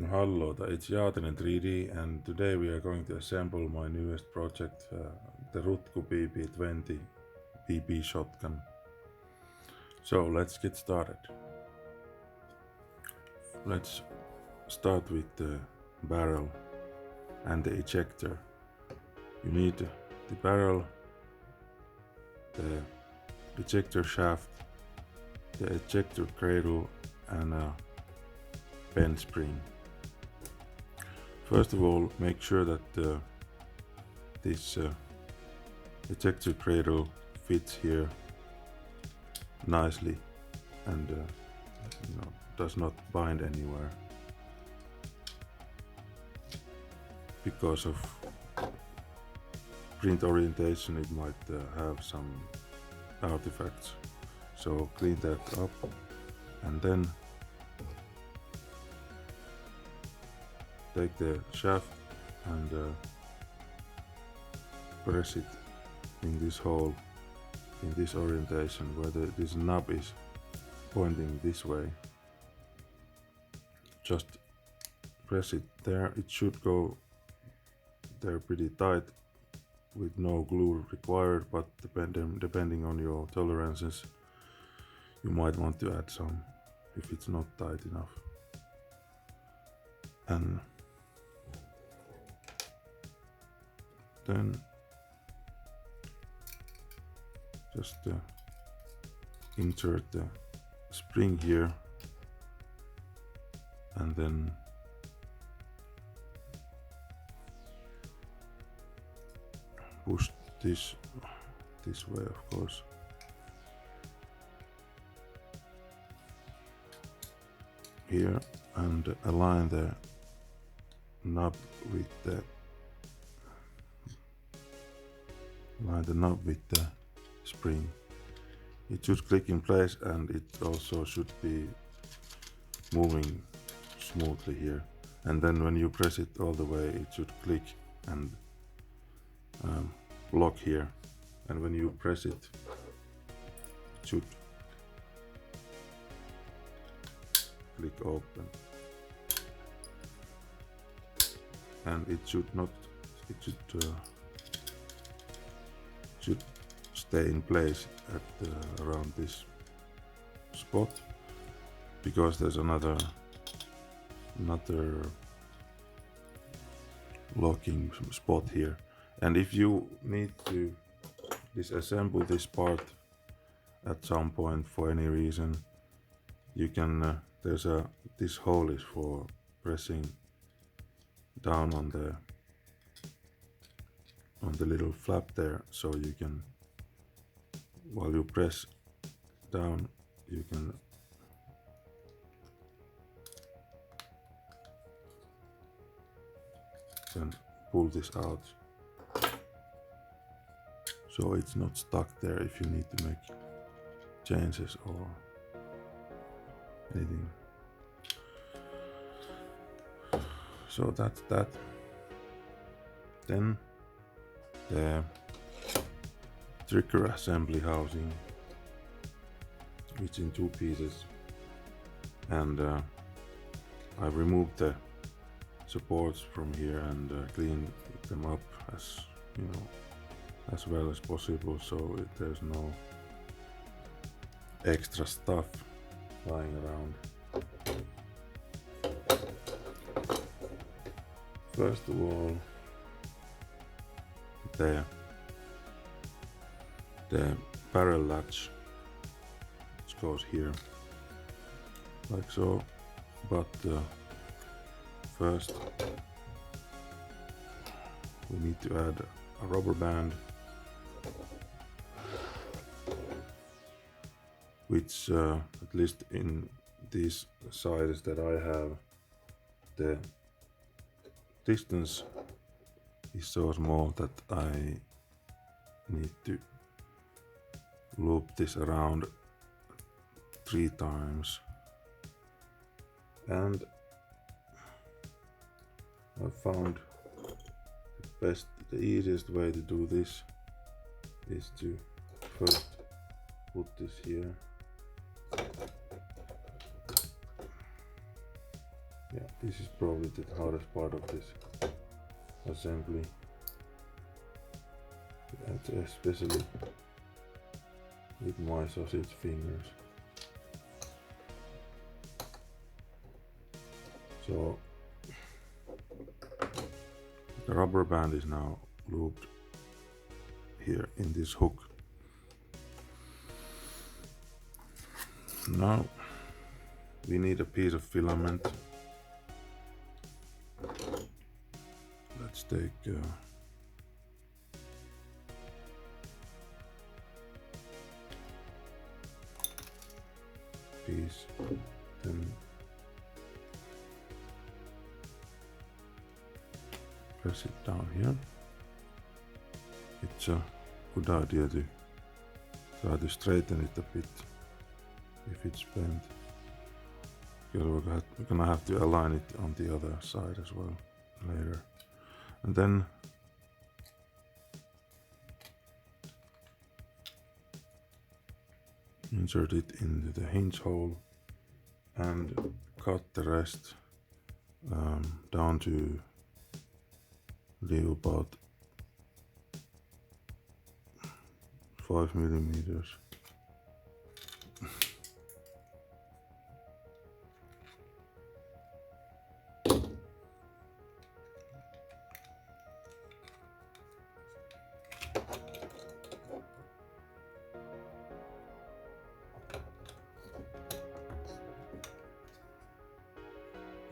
Hello, it's Jaatinen 3D, and today we are going to assemble my newest project, the Rutku BB-20 BB shotgun. So let's get started. Let's start with the barrel and the ejector. You need the barrel, the ejector shaft, the ejector cradle, and a bend spring. First of all, make sure that this ejector cradle fits here nicely and does not bind anywhere, because of print orientation it might have some artifacts. So clean that up and then take the shaft and press it in this hole, in this orientation where this knob is pointing this way. Just press it there. It should go there pretty tight with no glue required, but depending on your tolerances you might want to add some if it's not tight enough. And then just insert the spring here and then push this way, of course. Here, and align the knob with the spring. It should click in place, and it also should be moving smoothly here. And then when you press it all the way, it should click and lock here. And when you press it, it should click open. And it should stay in place at around this spot, because there's another locking spot here. And if you need to disassemble this part at some point for any reason, you can this hole is for pressing down on the little flap there, so you can, while you press down, you can then pull this out, so it's not stuck there if you need to make changes or anything. So that's that. Then the trigger assembly housing, it's in two pieces, and I removed the supports from here and cleaned them up as well as possible, so there's no extra stuff lying around. First of all, the barrel latch, which goes here like so, but first we need to add a rubber band, which at least in these sizes that I have, the distance is so small that I need to loop this around 3 times. And I found the easiest way to do this is to first put this here. Yeah, This is probably the hardest part of this assembly, and especially with my sausage fingers. So the rubber band is now looped here in this hook. Now we need a piece of filament. Let's take piece, then press it down here. It's a good idea to try to straighten it a bit if it's bent, because we're gonna have to align it on the other side as well later. And then insert it into the hinge hole and cut the rest down to leave about 5 millimeters.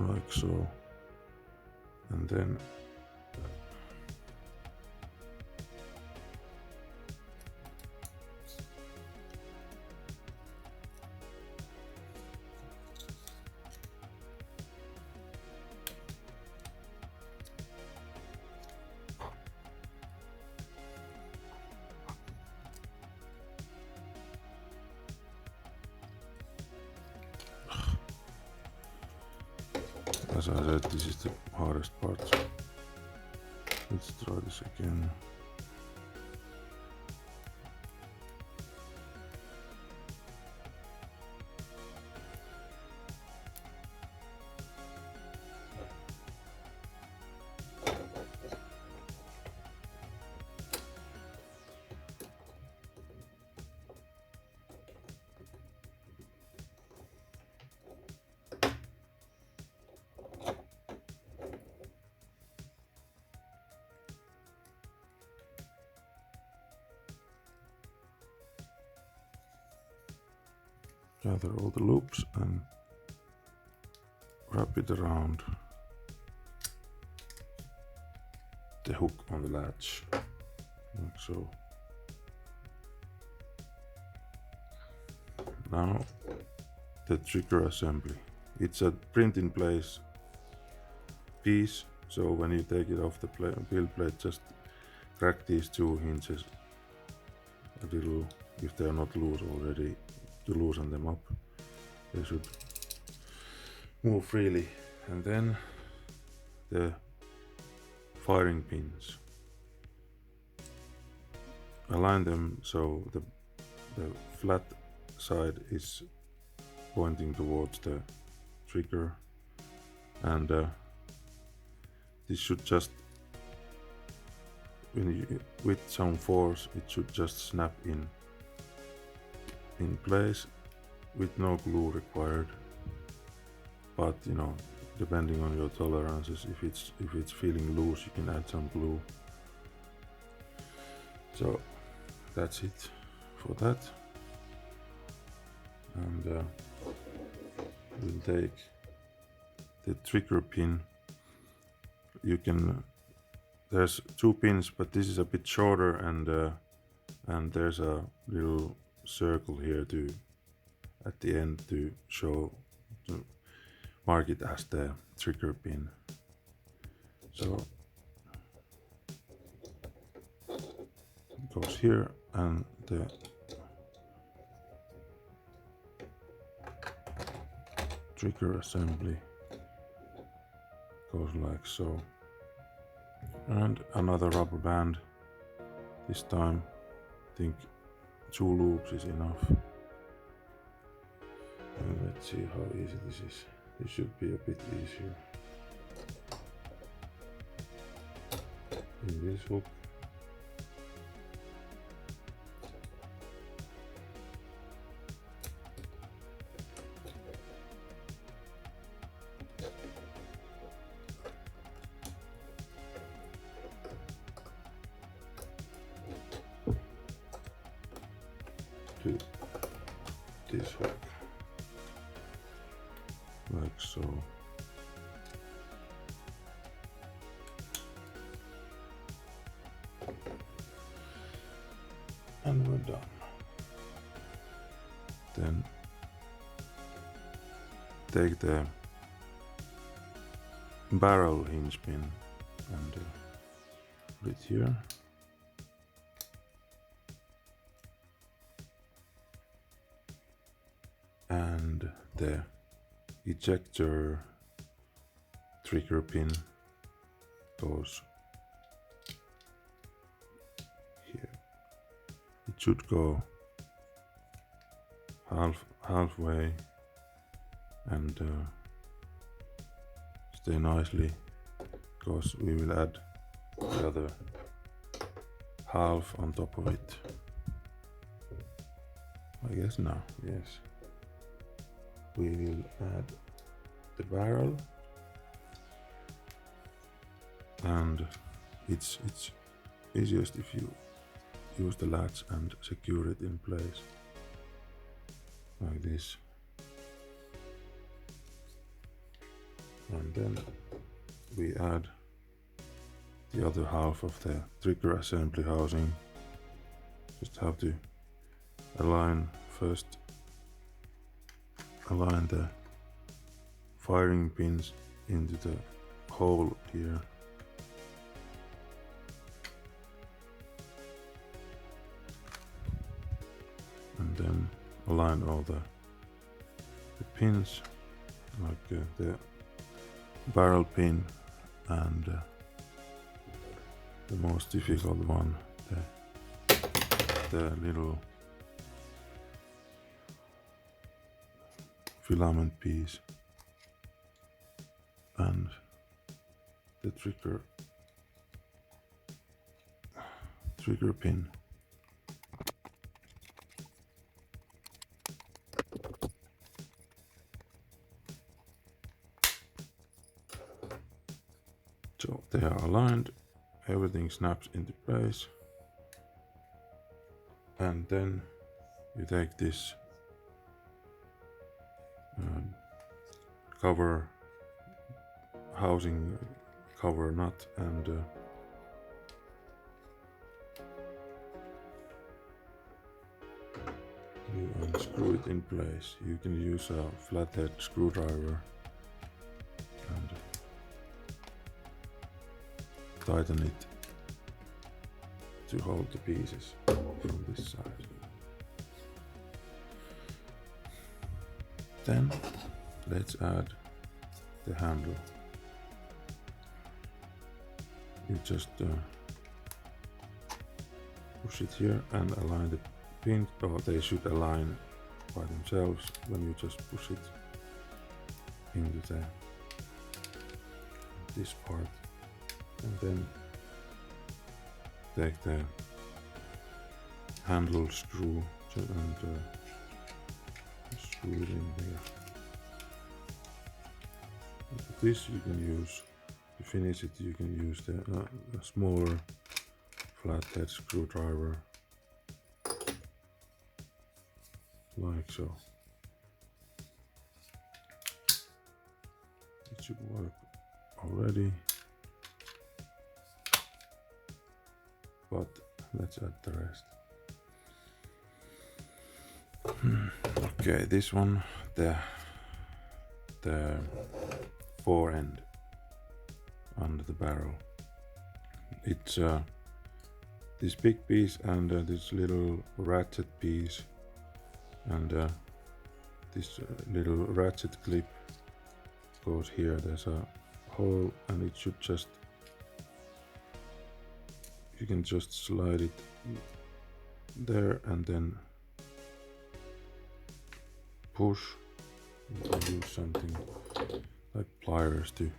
Like so, and then as I said, this is the hardest part. Let's try this again. Gather all the loops and wrap it around the hook on the latch, like so. Now the trigger assembly. It's a print-in-place piece, so when you take it off the build plate, just crack these two hinges a little if they are not loose already, to loosen them up. They should move freely. And then the firing pins. Align them so the flat side is pointing towards the trigger, and this should just, with some force, it should just snap in place with no glue required. But you know, depending on your tolerances, if it's feeling loose, you can add some glue. So that's it for that. And we'll take the trigger pin. You can, there's two pins, but this is a bit shorter, and there's a little circle here to at the end to show, to mark it as the trigger pin. So it goes here, and the trigger assembly goes like so. And another rubber band. This time I think 2 loops is enough. And let's see how easy this is. This should be a bit easier. in this hook. To this hook, like so. And we're done. Then take the barrel hinge pin and put it here. And the ejector trigger pin goes here. It should go halfway and stay nicely, because we will add the other half on top of it. I guess now, yes. We will add the barrel, and it's easiest if you use the latch and secure it in place like this. And then we add the other half of the trigger assembly housing. Just have to align the firing pins into the hole here. And then align all the pins, like the barrel pin and the most difficult one, the little filament piece and the trigger pin. So they are aligned, everything snaps into place, and then you take this housing cover nut and you unscrew it in place. You can use a flathead screwdriver and tighten it to hold the pieces from this side. Then let's add the handle. You just push it here and align the pins, or they should align by themselves when you just push it into this part, and then take the handle screw and screw it in here. With this you can use, to finish it, you can use the a smaller flathead screwdriver, like so. It should work already, but let's add the rest. Okay, this one, the forend under the barrel. It's this big piece and this little ratchet piece, and this little ratchet clip goes here. There's a hole and it should just, you can just slide it there and then push. You can use something like pliers to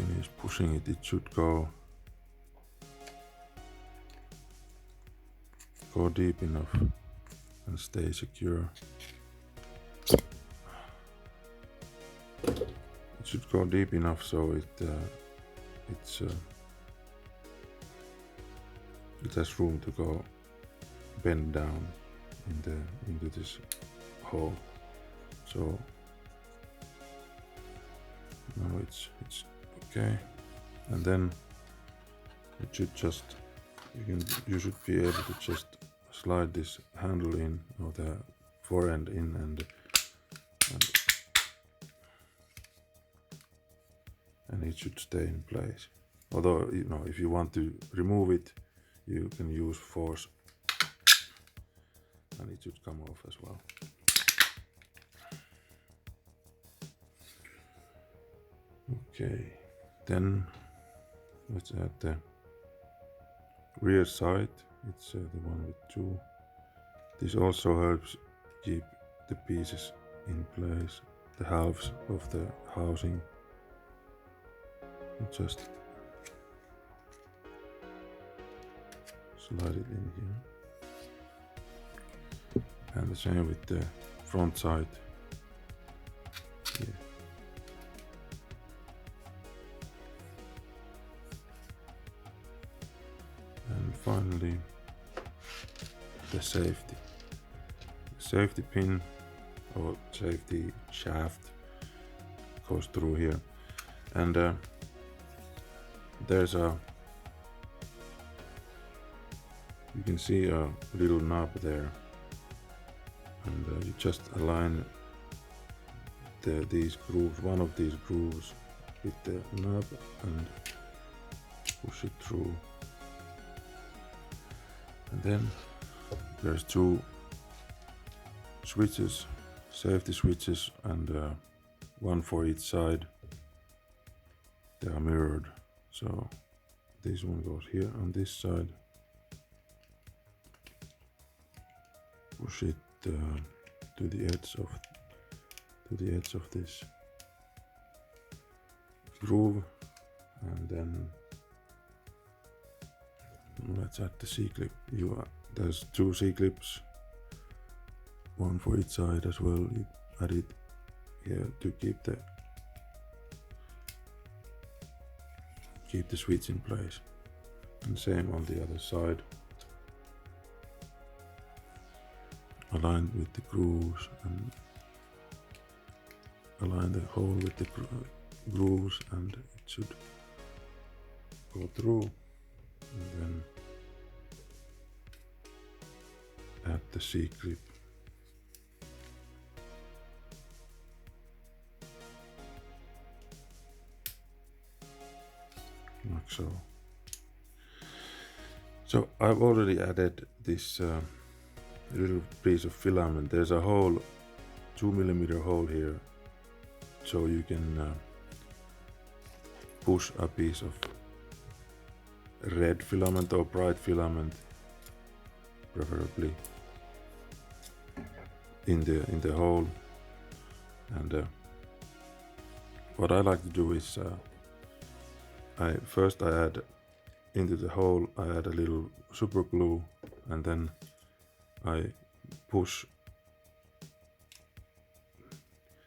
finish pushing it, it should go deep enough and stay secure. It should go deep enough so it has room to go bend down into this hole. So now it's okay, and then it should just you should be able to just slide this handle in, or the forend in, and it should stay in place. Although, you know, if you want to remove it, you can use force and it should come off as well. Okay, then let's add the rear side. It's the one with 2. This also helps keep the pieces in place, the halves of the housing. Just slide it in here, and the same with the front side here. And finally, the safety pin or safety shaft goes through here, and there's you can see a little knob there, and you just align these grooves, one of these grooves, with the knob and push it through. And then there's 2 switches, safety switches, and one for each side. They are mirrored, so this one goes here on this side. Push it to the edge of this groove, and then let's add the C-clip. There's 2 C-clips, one for each side as well. You add it here to keep the switch in place, and same on the other side. Aligned with the grooves, and align the hole with the grooves, and it should go through. And then add the C-clip. Like so. So I've already added this little piece of filament. There's a hole, 2mm hole here, so you can push a piece of red filament or bright filament, preferably, in the hole. And what I like to do is first I add into the hole, I add a little super glue, and then I push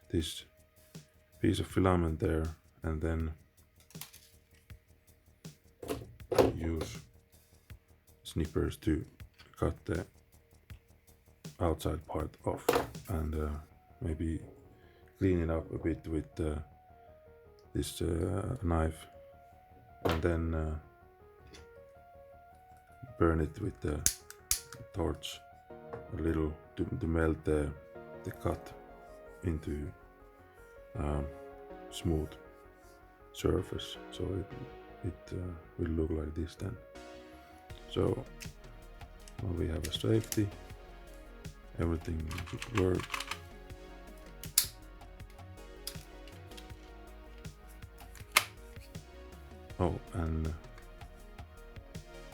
this piece of filament there, and then use snippers to cut the outside part off, and maybe clean it up a bit with this knife, and then burn it with the torch a little to melt the cut into smooth surface, so it will look like this then. So now we have a safety, everything should work. Oh, and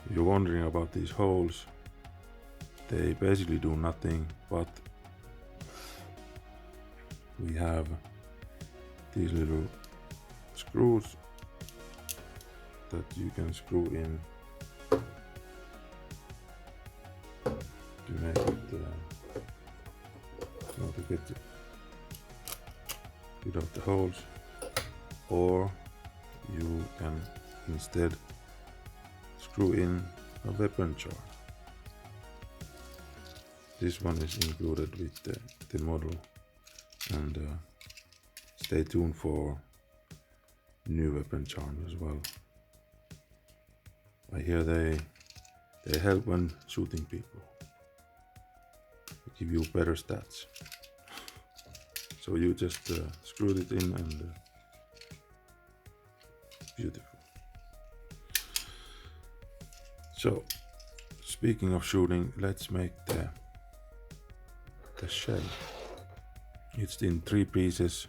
if you're wondering about these holes, they basically do nothing, but we have these little screws that you can screw in to make it to get rid of the holes, or you can instead screw in a weapon charge. This one is included with the model, and stay tuned for new weapon charm as well. I hear they help when shooting people. They give you better stats. So you just screwed it in, and beautiful. So speaking of shooting, let's make the shell. It's in 3 pieces.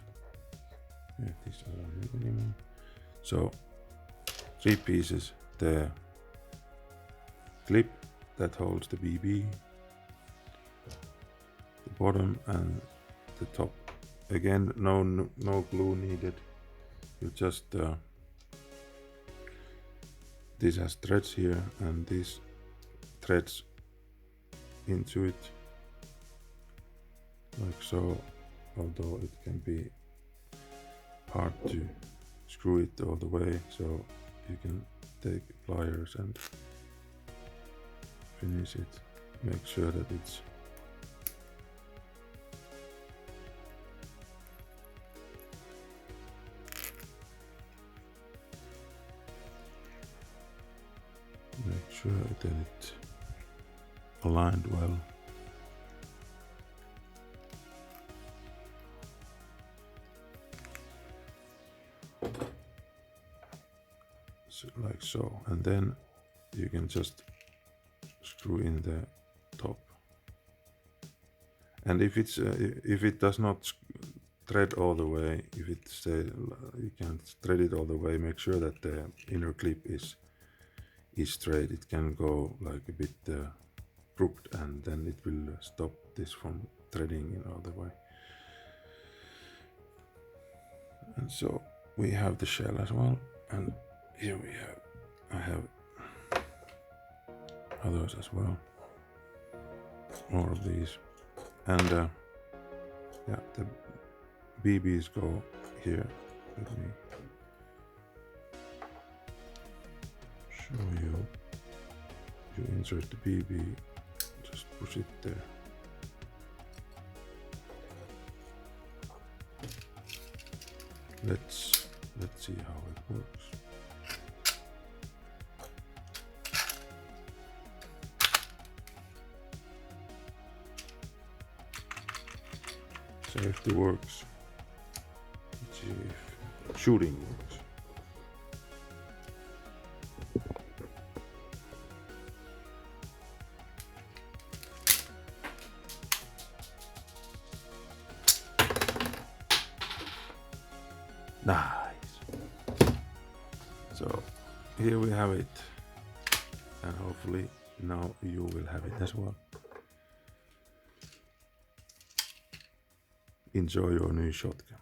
So 3 pieces: the clip that holds the BB, the bottom and the top. Again, no glue needed. You just this has threads here, and these threads into it like so, although it can be hard to screw it all the way, so you can take pliers and finish it. Make sure that it's that it's aligned well. So, like so, and then you can just screw in the top. And if it does not thread all the way, if it you can't thread it all the way, make sure that the inner clip is straight. It can go like a bit crooked, and then it will stop this from threading in all the way. And so we have the shell as well, and here I have others as well, more of these, and yeah, the BBs go here. Let me show you. You insert the BB, just push it there. Let's see how it works. Safety works. Let's see if shooting works. Nice. So here we have it, and hopefully now you will have it as well. Enjoy your new shotgun.